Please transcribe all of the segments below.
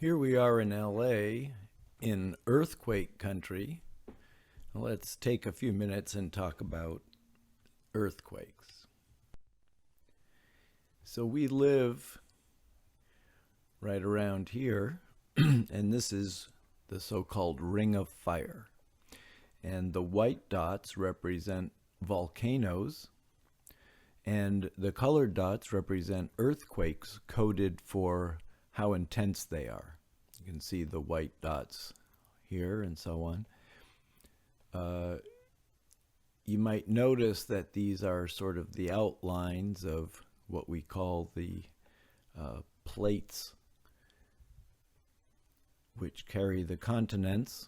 Here we are in LA in earthquake country. Let's take a few minutes and talk about earthquakes. So we live right around here, and this is the so-called Ring of Fire. And the white dots represent volcanoes, and the colored dots represent earthquakes coded for how intense they are. You can see the white dots here and so on. You might notice that these are sort of the outlines of what we call the plates, which carry the continents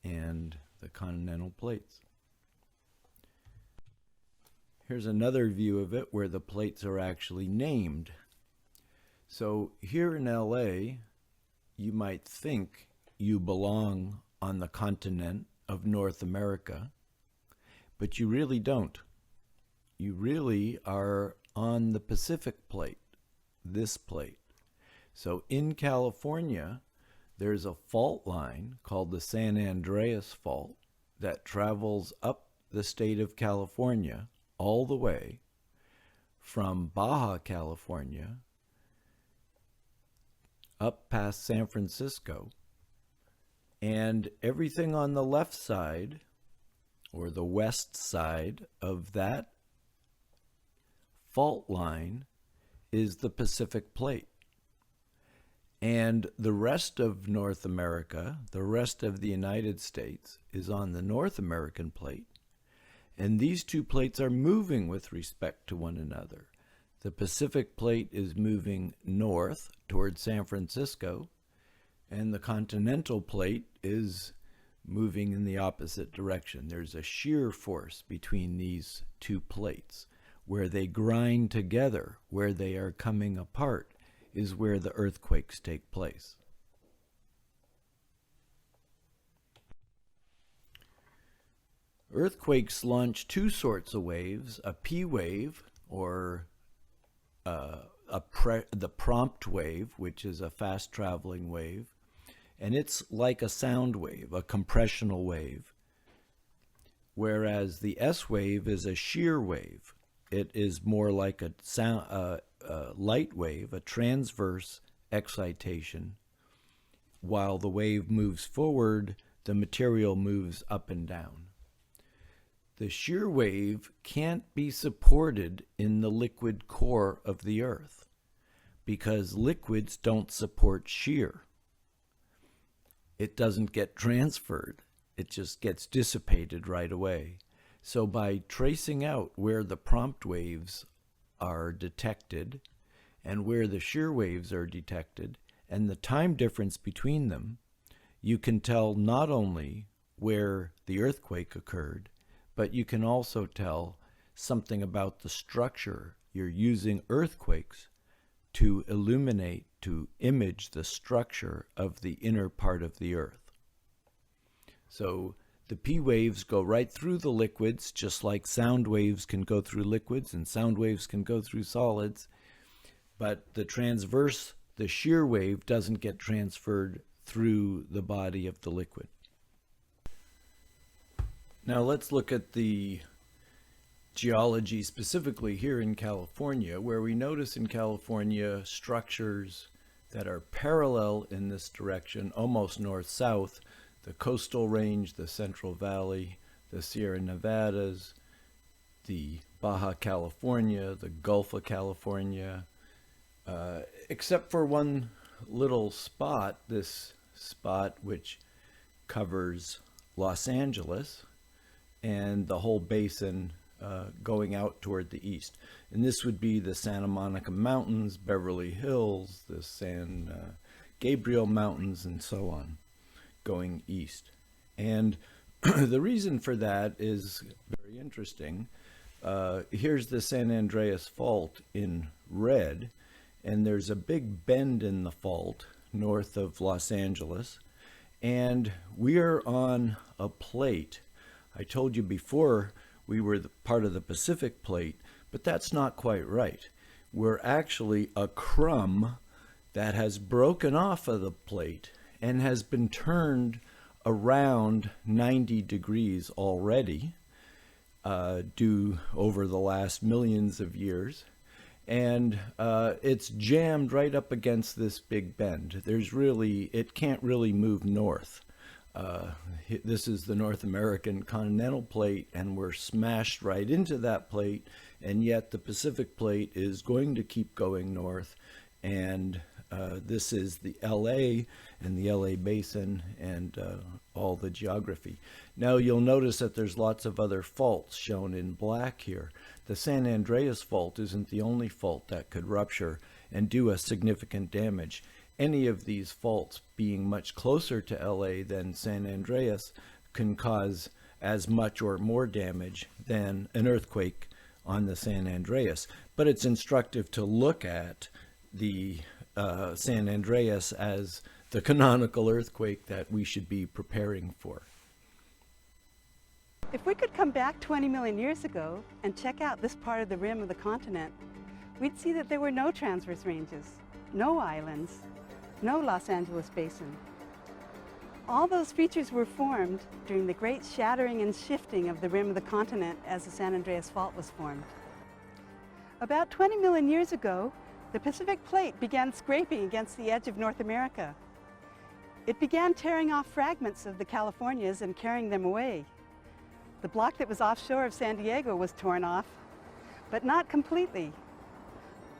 and the continental plates. Here's another view of it where the plates are actually named. So here in LA, you might think you belong on the continent of North America, but you really don't. You really are on the Pacific plate, this plate. So in California, there's a fault line called the San Andreas fault that travels up the state of California all the way from Baja California up past San Francisco, and everything on the left side or the west side of that fault line is the Pacific plate. And the rest of North America, the rest of the United States, is on the North American plate. And these two plates are moving with respect to one another. The Pacific plate is moving north towards San Francisco, and the continental plate is moving in the opposite direction. There's a shear force between these two plates. Where they grind together, where they are coming apart, is where the earthquakes take place. Earthquakes launch two sorts of waves, a P wave, or the prompt wave, which is a fast-traveling wave, and it's like a sound wave, a compressional wave, whereas the S wave is a shear wave. It is more like a light wave, a transverse excitation. While the wave moves forward, the material moves up and down. The shear wave can't be supported in the liquid core of the Earth because liquids don't support shear. It doesn't get transferred. It just gets dissipated right away. So by tracing out where the prompt waves are detected and where the shear waves are detected and the time difference between them, you can tell not only where the earthquake occurred, but you can also tell something about the structure. You're using earthquakes to illuminate, to image the structure of the inner part of the Earth. So the P waves go right through the liquids, just like sound waves can go through liquids and sound waves can go through solids. But the shear wave doesn't get transferred through the body of the liquid. Now let's look at the geology specifically here in California, where we notice in California structures that are parallel in this direction, almost north-south. The coastal range, the Central Valley, the Sierra Nevadas, the Baja California, the Gulf of California, except for one little spot, this spot which covers Los Angeles and the whole basin going out toward the east. And this would be the Santa Monica Mountains, Beverly Hills, the San Gabriel Mountains, and so on, going east. And the reason for that is very interesting. Here's the San Andreas fault in red, and there's a big bend in the fault north of Los Angeles, and we're on a plate. I told you before we were part of the Pacific plate, but that's not quite right. We're actually a crumb that has broken off of the plate and has been turned around 90 degrees already, due over the last millions of years. And it's jammed right up against this big bend. It can't really move north. This is the North American continental plate, and we're smashed right into that plate, and yet the Pacific plate is going to keep going north. And this is the LA and the LA basin and all the geography. Now you'll notice that there's lots of other faults shown in black here. The San Andreas fault isn't the only fault that could rupture and do a significant damage. Any of these faults being much closer to LA than San Andreas can cause as much or more damage than an earthquake on the San Andreas. But it's instructive to look at the San Andreas as the canonical earthquake that we should be preparing for. If we could come back 20 million years ago and check out this part of the rim of the continent, we'd see that there were no transverse ranges, no islands, no Los Angeles basin. All those features were formed during the great shattering and shifting of the rim of the continent as the San Andreas Fault was formed. About 20 million years ago, the Pacific Plate began scraping against the edge of North America. It began tearing off fragments of the Californias and carrying them away. The block that was offshore of San Diego was torn off, but not completely.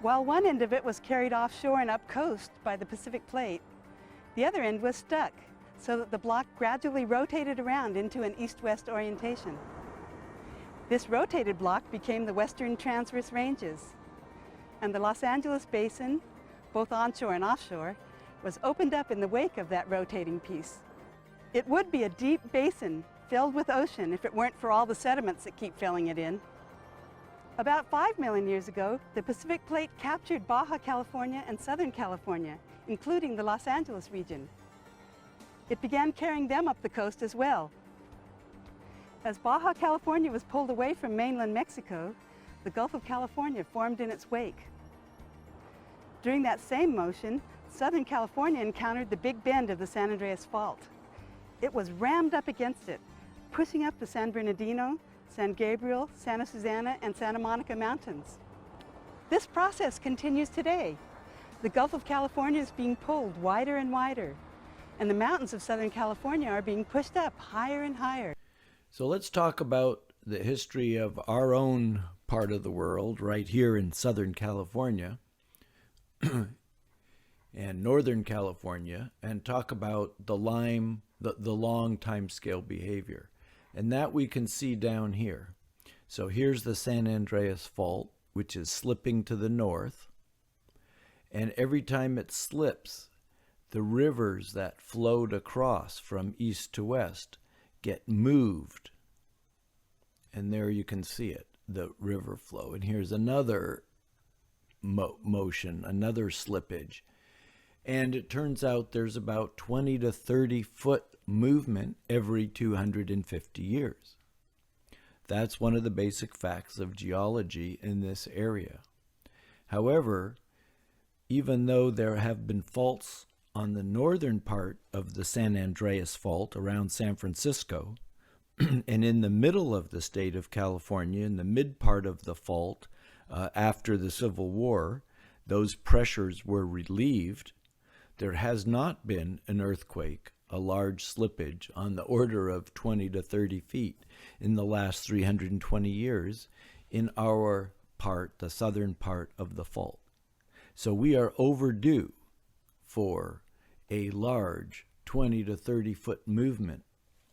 While one end of it was carried offshore and up coast by the Pacific Plate, the other end was stuck, so that the block gradually rotated around into an east-west orientation. This rotated block became the Western Transverse Ranges, and the Los Angeles Basin, both onshore and offshore, was opened up in the wake of that rotating piece. It would be a deep basin filled with ocean if it weren't for all the sediments that keep filling it in. About 5 million years ago, the Pacific Plate captured Baja California and Southern California, including the Los Angeles region. It began carrying them up the coast as well. As Baja California was pulled away from mainland Mexico, the Gulf of California formed in its wake. During that same motion, Southern California encountered the big bend of the San Andreas Fault. It was rammed up against it, pushing up the San Bernardino, San Gabriel, Santa Susana, and Santa Monica mountains. This process continues today. The Gulf of California is being pulled wider and wider, and the mountains of Southern California are being pushed up higher and higher. So let's talk about the history of our own part of the world right here in Southern California and Northern California, and talk about the long time scale behavior. And that we can see down here. So here's the San Andreas Fault, which is slipping to the north. And every time it slips, the rivers that flowed across from east to west get moved. And there you can see it, the river flow. And here's another motion, another slippage. And it turns out there's about 20 to 30 foot movement every 250 years. That's one of the basic facts of geology in this area. However, even though there have been faults on the northern part of the San Andreas Fault around San Francisco, and in the middle of the state of California, in the mid part of the fault, after the Civil War, those pressures were relieved. There has not been an earthquake, a large slippage on the order of 20 to 30 feet in the last 320 years in our part, the southern part of the fault. So we are overdue for a large 20 to 30 foot movement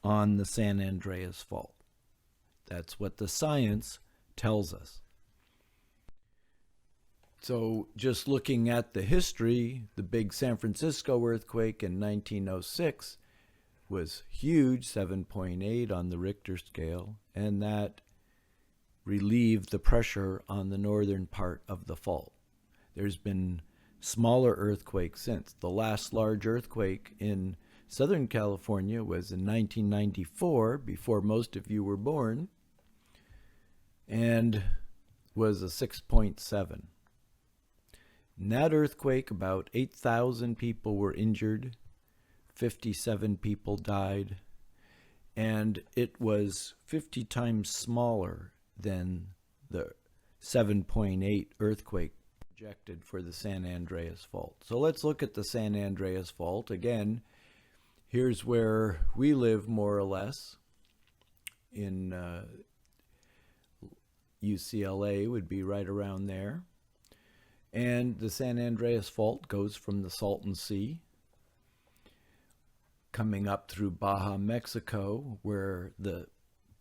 on the San Andreas Fault. That's what the science tells us. So just looking at the history, the big San Francisco earthquake in 1906 was huge, 7.8 on the Richter scale, and that relieved the pressure on the northern part of the fault. There's been smaller earthquakes since. The last large earthquake in Southern California was in 1994, before most of you were born, and was a 6.7. In that earthquake, about 8,000 people were injured, 57 people died, and it was 50 times smaller than the 7.8 earthquake projected for the San Andreas Fault. So let's look at the San Andreas Fault. Again, here's where we live, more or less. In UCLA would be right around there. And the San Andreas Fault goes from the Salton Sea, coming up through Baja, Mexico, where the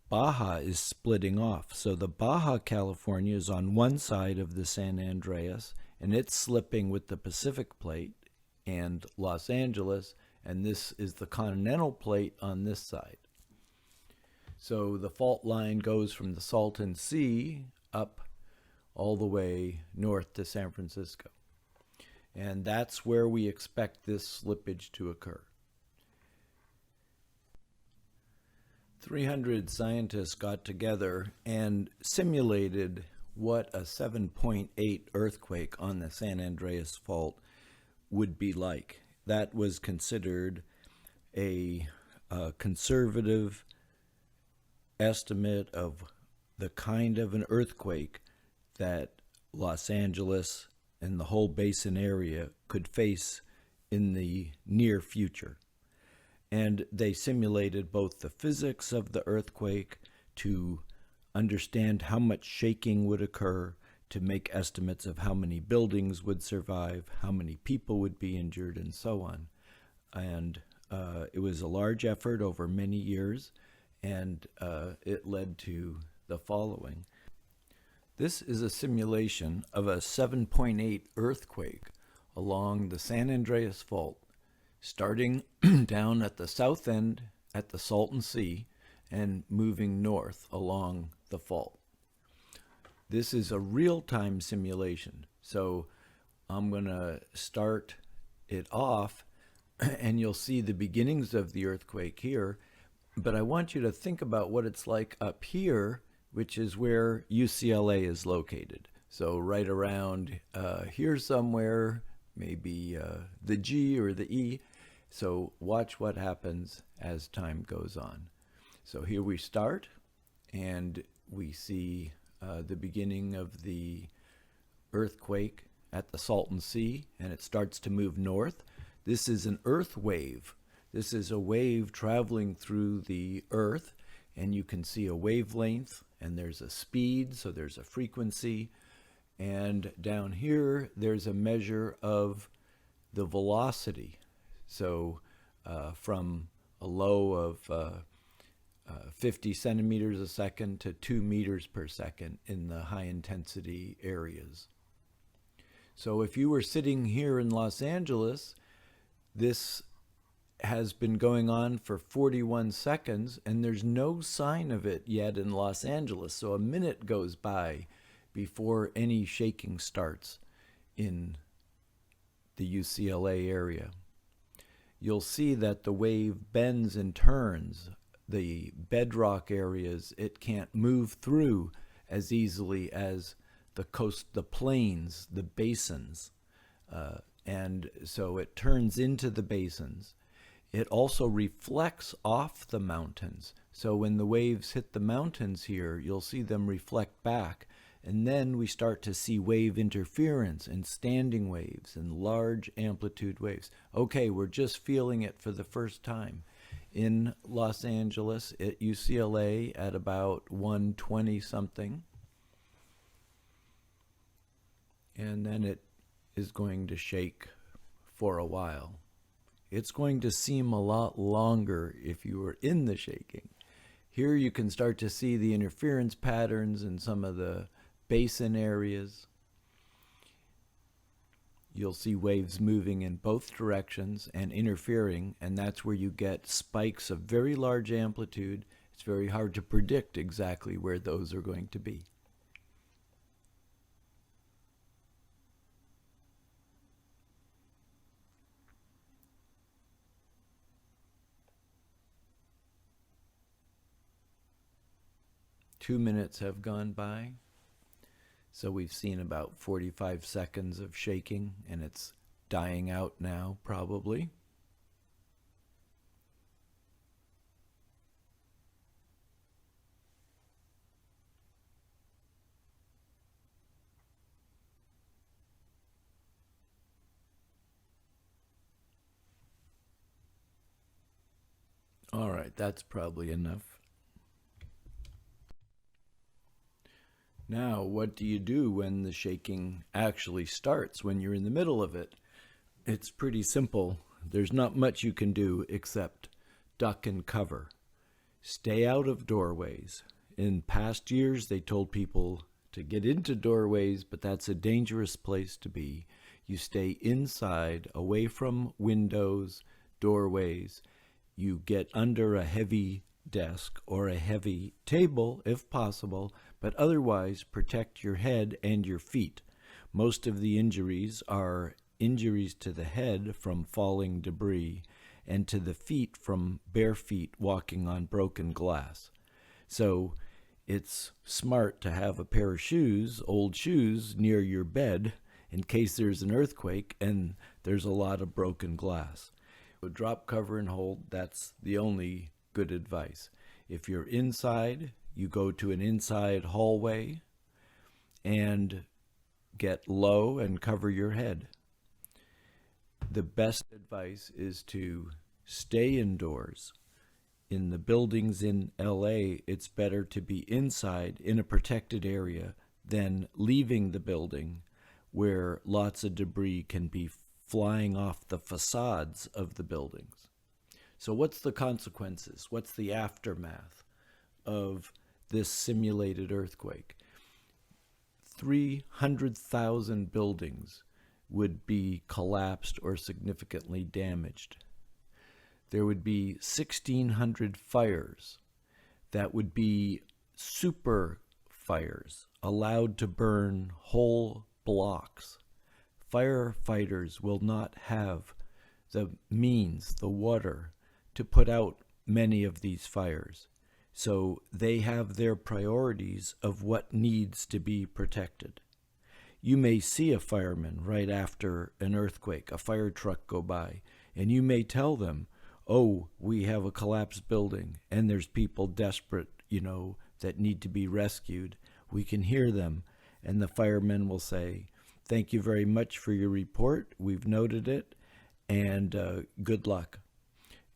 Baja is splitting off. So the Baja California is on one side of the San Andreas, and it's slipping with the Pacific Plate and Los Angeles, and this is the continental plate on this side. So the fault line goes from the Salton Sea up all the way north to San Francisco. And that's where we expect this slippage to occur. 300 scientists got together and simulated what a 7.8 earthquake on the San Andreas Fault would be like. That was considered a conservative estimate of the kind of an earthquake that Los Angeles and the whole basin area could face in the near future. And they simulated both the physics of the earthquake to understand how much shaking would occur, to make estimates of how many buildings would survive, how many people would be injured, and so on. And it was a large effort over many years, and it led to the following. This is a simulation of a 7.8 earthquake along the San Andreas Fault, starting down at the south end at the Salton Sea and moving north along the fault. This is a real-time simulation, so I'm going to start it off and you'll see the beginnings of the earthquake here, but I want you to think about what it's like up here, which is where UCLA is located. So right around here somewhere, maybe the G or the E. So watch what happens as time goes on. So here we start, and we see the beginning of the earthquake at the Salton Sea, and it starts to move north. This is an earth wave. This is a wave traveling through the earth, and you can see a wavelength, and there's a speed, so there's a frequency. And down here, there's a measure of the velocity. So from a low of 50 centimeters a second to 2 meters per second in the high intensity areas. So if you were sitting here in Los Angeles, this has been going on for 41 seconds, and there's no sign of it yet in Los Angeles. So a minute goes by before any shaking starts in the UCLA area. You'll see that the wave bends and turns. The bedrock areas it can't move through as easily as the coast, the plains, the basins. And so it turns into the basins. It also reflects off the mountains. So when the waves hit the mountains here, you'll see them reflect back. And then we start to see wave interference and standing waves and large amplitude waves. Okay, we're just feeling it for the first time. In Los Angeles, at UCLA, at about 120 something. And then it is going to shake for a while. It's going to seem a lot longer if you were in the shaking. Here you can start to see the interference patterns in some of the basin areas. You'll see waves moving in both directions and interfering, and that's where you get spikes of very large amplitude. It's very hard to predict exactly where those are going to be. Two minutes have gone by. So we've seen about 45 seconds of shaking, and it's dying out now, probably. All right, that's probably enough. Now, what do you do when the shaking actually starts, when you're in the middle of it? It's pretty simple. There's not much you can do except duck and cover. Stay out of doorways. In past years, they told people to get into doorways, but that's a dangerous place to be. You stay inside, away from windows, doorways. You get under a heavy desk or a heavy table if possible, but otherwise protect your head and your feet. Most of the injuries are injuries to the head from falling debris and to the feet from bare feet walking on broken glass. So it's smart to have a pair of shoes, old shoes, near your bed in case there's an earthquake and there's a lot of broken glass. Drop, cover, and hold, that's the only good advice. If you're inside, you go to an inside hallway and get low and cover your head. The best advice is to stay indoors. In the buildings in LA, it's better to be inside in a protected area than leaving the building where lots of debris can be flying off the facades of the buildings. So what's the consequences? What's the aftermath of this simulated earthquake? 300,000 buildings would be collapsed or significantly damaged. There would be 1,600 fires that would be super fires, allowed to burn whole blocks. Firefighters will not have the means, the water, to put out many of these fires. So they have their priorities of what needs to be protected. You may see a fireman right after an earthquake, a fire truck go by, and you may tell them, oh, we have a collapsed building and there's people desperate, that need to be rescued. We can hear them. And the firemen will say, thank you very much for your report. We've noted it, and good luck.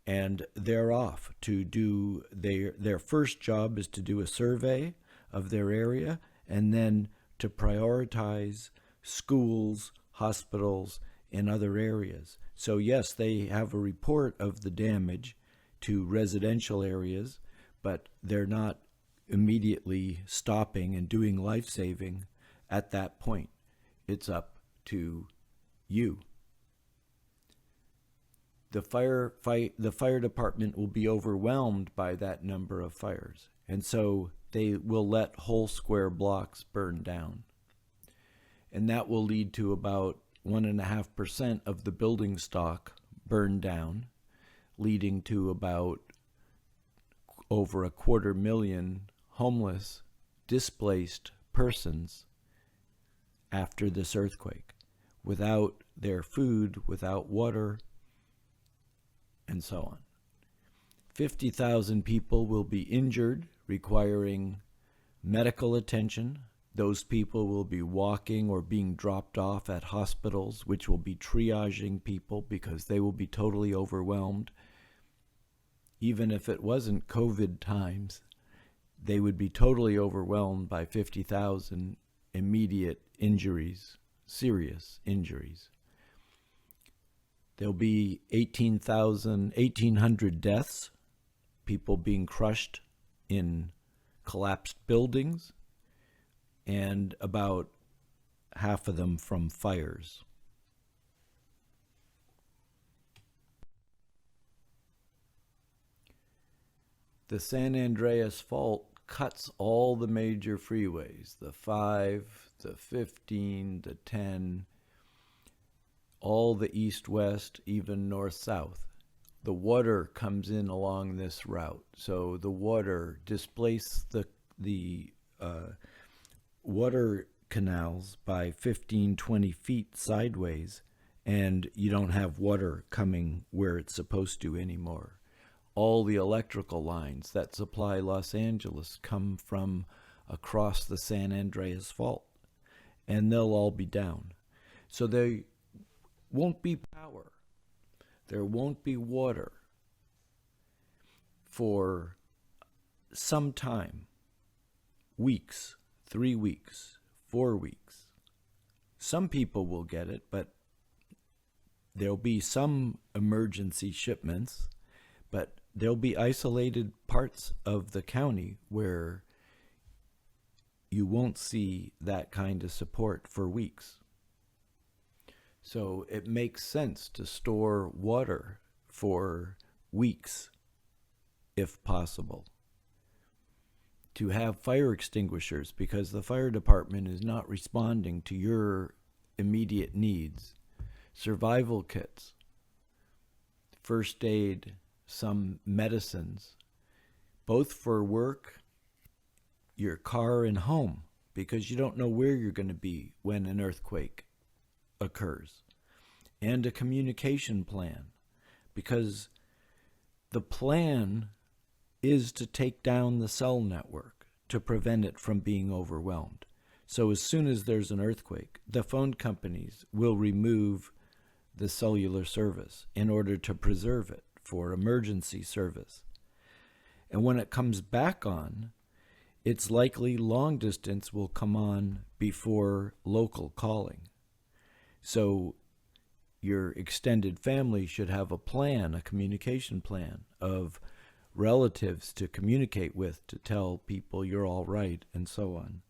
And they're off to do their first job is to do a survey of their area and then to prioritize schools, hospitals, and other areas. So yes, they have a report of the damage to residential areas, but they're not immediately stopping and doing life-saving at that point. It's up to you. The fire department will be overwhelmed by that number of fires, and so they will let whole square blocks burn down. And that will lead to about 1.5% of the building stock burned down, leading to about over 250,000 homeless, displaced persons after this earthquake, without their food, without water, and so on. 50,000 people will be injured, requiring medical attention. Those people will be walking or being dropped off at hospitals, which will be triaging people because they will be totally overwhelmed. Even if it wasn't COVID times, they would be totally overwhelmed by 50,000 immediate injuries, serious injuries. There'll be 1,800 deaths, people being crushed in collapsed buildings, and about half of them from fires. The San Andreas fault cuts all the major freeways, the 5, the 15, the 10, all the east-west, even north-south. The water comes in along this route, so the water displaces the water canals by 15, 20 feet sideways, and you don't have water coming where it's supposed to anymore. All the electrical lines that supply Los Angeles come from across the San Andreas fault, and they'll all be down. So there won't be power. There won't be water for some time, weeks, 3 weeks, 4 weeks. Some people will get it, but there'll be some emergency shipments, but there'll be isolated parts of the county where you won't see that kind of support for weeks. So it makes sense to store water for weeks, if possible. To have fire extinguishers, because the fire department is not responding to your immediate needs. Survival kits, first aid, some medicines, both for work, your car, and home, because you don't know where you're going to be when an earthquake occurs. And a communication plan, because the plan is to take down the cell network to prevent it from being overwhelmed. So as soon as there's an earthquake, the phone companies will remove the cellular service in order to preserve it for emergency service. And when it comes back on, it's likely long distance will come on before local calling. So your extended family should have a plan, a communication plan of relatives to communicate with, to tell people you're all right, and so on.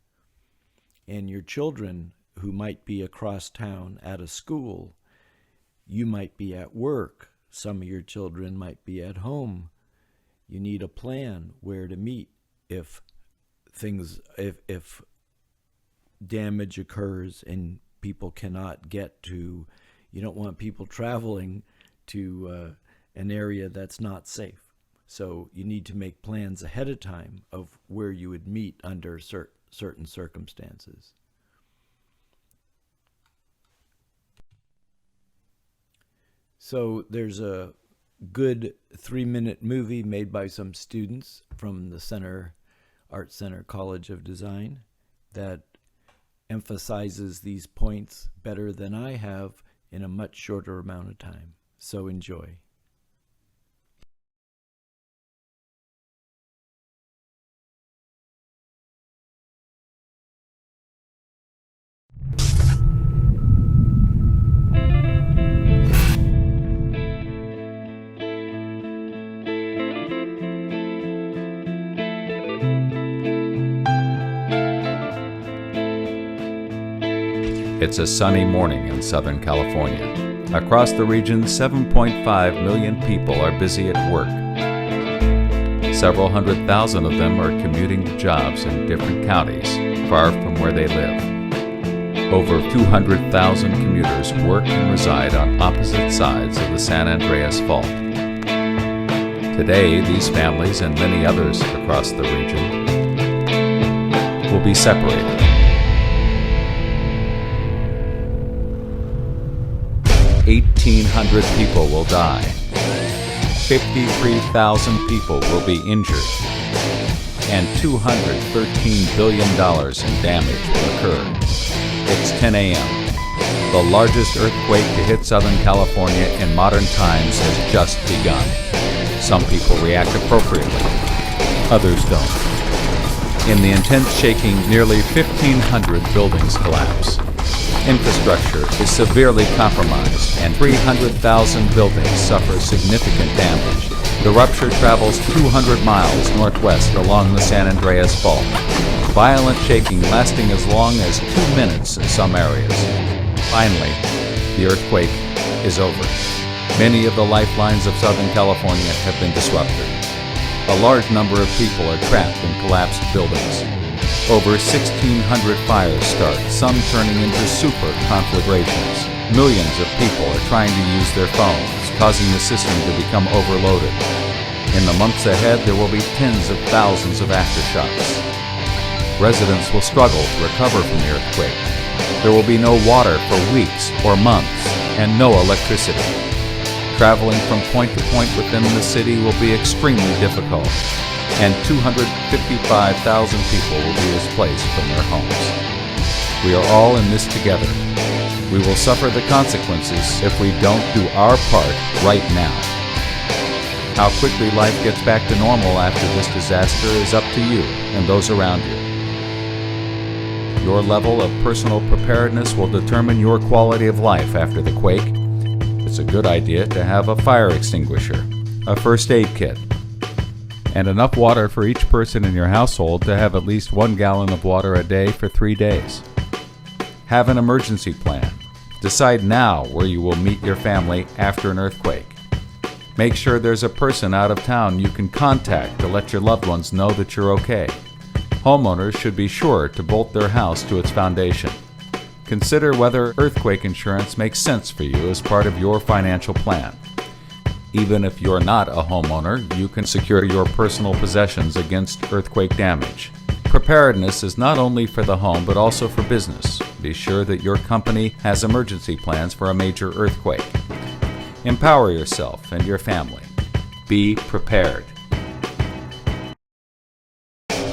And your children who might be across town at a school, you might be at work, some of your children might be at home. You need a plan where to meet if damage occurs and people cannot get to, you don't want people traveling to an area that's not safe. So you need to make plans ahead of time of where you would meet under certain circumstances. So there's a good 3-minute movie made by some students from the Art Center College of Design that emphasizes these points better than I have in a much shorter amount of time. So enjoy. It's a sunny morning in Southern California. Across the region, 7.5 million people are busy at work. Several 100,000 of them are commuting to jobs in different counties, far from where they live. Over 200,000 commuters work and reside on opposite sides of the San Andreas Fault. Today, these families and many others across the region will be separated. 1,800 people will die. 53,000 people will be injured. And $213 billion in damage will occur. It's 10 a.m. The largest earthquake to hit Southern California in modern times has just begun. Some people react appropriately. Others don't. In the intense shaking, nearly 1,500 buildings collapse. Infrastructure is severely compromised, and 300,000 buildings suffer significant damage. The rupture travels 200 miles northwest along the San Andreas Fault, violent shaking lasting as long as 2 minutes in some areas. Finally, the earthquake is over. Many of the lifelines of Southern California have been disrupted. A large number of people are trapped in collapsed buildings. Over 1,600 fires start, some turning into super conflagrations. Millions of people are trying to use their phones, causing the system to become overloaded. In the months ahead, there will be tens of thousands of aftershocks. residents will struggle to recover from the earthquake. There will be no water for weeks or months and no electricity. Traveling from point to point within the city will be extremely difficult, and 255,000 people will be displaced from their homes. We are all in this together. We will suffer the consequences if we don't do our part right now. How quickly life gets back to normal after this disaster is up to you and those around you. Your level of personal preparedness will determine your quality of life after the quake. It's a good idea to have a fire extinguisher, a first aid kit, and enough water for each person in your household to have at least 1 gallon of water a day for 3 days. Have an emergency plan. Decide now where you will meet your family after an earthquake. Make sure there's a person out of town you can contact to let your loved ones know that you're okay. Homeowners should be sure to bolt their house to its foundation. Consider whether earthquake insurance makes sense for you as part of your financial plan. Even if you're not a homeowner, you can secure your personal possessions against earthquake damage. Preparedness is not only for the home but also for business. Be sure that your company has emergency plans for a major earthquake. Empower yourself and your family. Be prepared.